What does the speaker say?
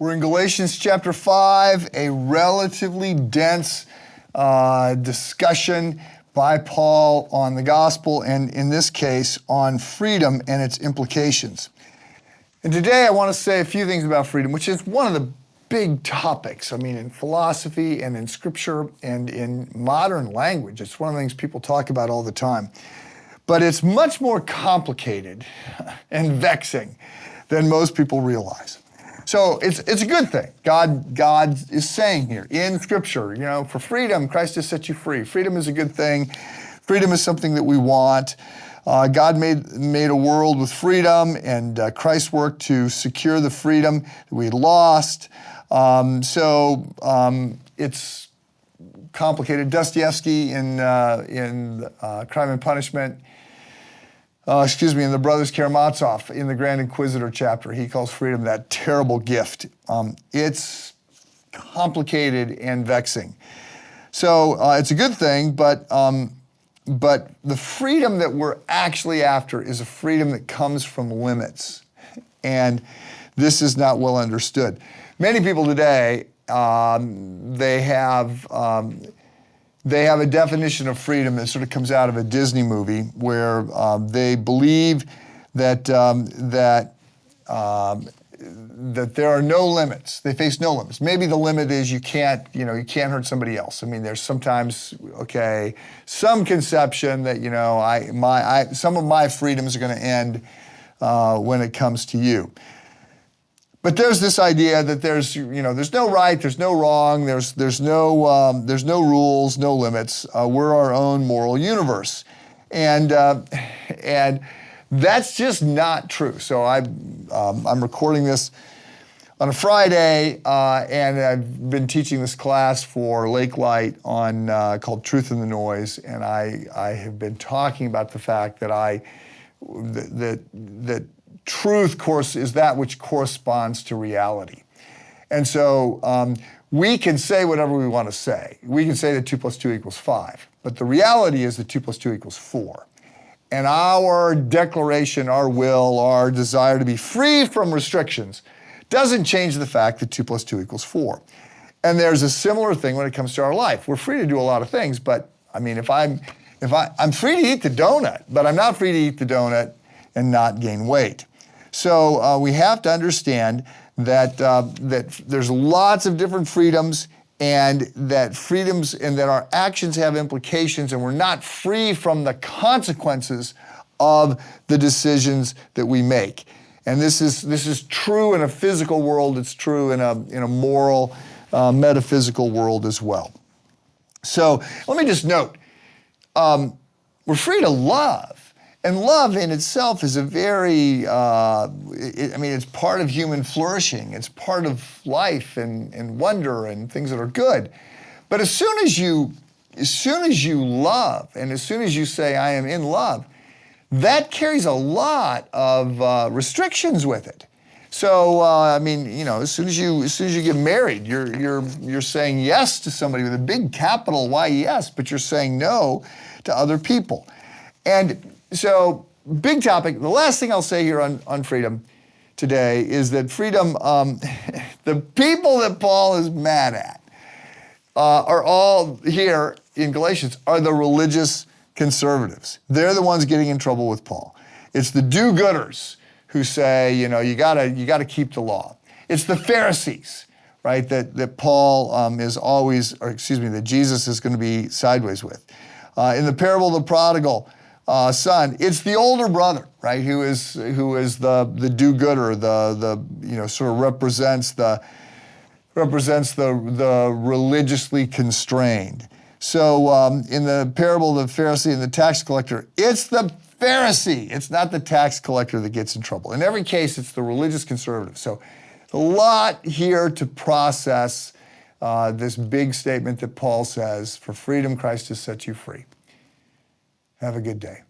We're in Galatians chapter 5, a relatively dense discussion by Paul on the gospel, and in this case, on freedom and its implications. And today I want to say a few things about freedom, which is one of the big topics. I mean, in philosophy and in scripture and in modern language, it's one of the things people talk about all the time. But it's much more complicated and vexing than most people realize. So it's a good thing. God is saying here in Scripture, for freedom, Christ has set you free. Freedom is a good thing. Freedom is something that we want. God made a world with freedom, and Christ worked to secure the freedom that we lost. It's complicated. Dostoevsky in Crime and Punishment, in the Brothers Karamazov, in the Grand Inquisitor chapter, he calls freedom that terrible gift. It's complicated and vexing. So it's a good thing, but the freedom that we're actually after is a freedom that comes from limits. And this is not well understood. Many people today, they have a definition of freedom that sort of comes out of a Disney movie where they believe that there are no limits. They face no limits. Maybe the limit is you can't hurt somebody else. I mean, there's sometimes, some conception that, some of my freedoms are going to end when it comes to you. But there's this idea that there's no right, there's no wrong, there's no rules, no limits. We're our own moral universe, and that's just not true. So I'm recording this on a Friday, and I've been teaching this class for Lake Light called Truth in the Noise, and I have been talking about the fact that that truth, course, is that which corresponds to reality. And so we can say whatever we want to say. We can say that 2 + 2 = 5, but the reality is that 2 + 2 = 4. And our declaration, our will, our desire to be free from restrictions doesn't change the fact that 2 + 2 = 4. And there's a similar thing when it comes to our life. We're free to do a lot of things, but I mean, I'm free to eat the donut, but I'm not free to eat the donut and not gain weight. So we have to understand that there's lots of different freedoms, and that our actions have implications, and we're not free from the consequences of the decisions that we make. And this is true in a physical world. It's true in a moral, metaphysical world as well. So let me just note, we're free to love. And love in itself is a very, it's part of human flourishing. It's part of life and wonder and things that are good. But as soon as you love, and as soon as you say, I am in love, that carries a lot of restrictions with it. So, as soon as you get married, you're saying yes to somebody with a big capital Y yes, but you're saying no to other people. And so, big topic. The last thing I'll say here on freedom today is that freedom, the people that Paul is mad at are all here in Galatians are the religious conservatives. They're the ones getting in trouble with Paul. It's the do-gooders who say, you gotta keep the law. It's the Pharisees, right, that Paul that Jesus is going to be sideways with. In the parable of the prodigal son, it's the older brother, right, who is the do-gooder, sort of represents the religiously constrained. So in the parable of the Pharisee and the tax collector, it's the Pharisee. It's not the tax collector that gets in trouble. In every case, it's the religious conservative. So a lot here to process this big statement that Paul says, for freedom Christ has set you free. Have a good day.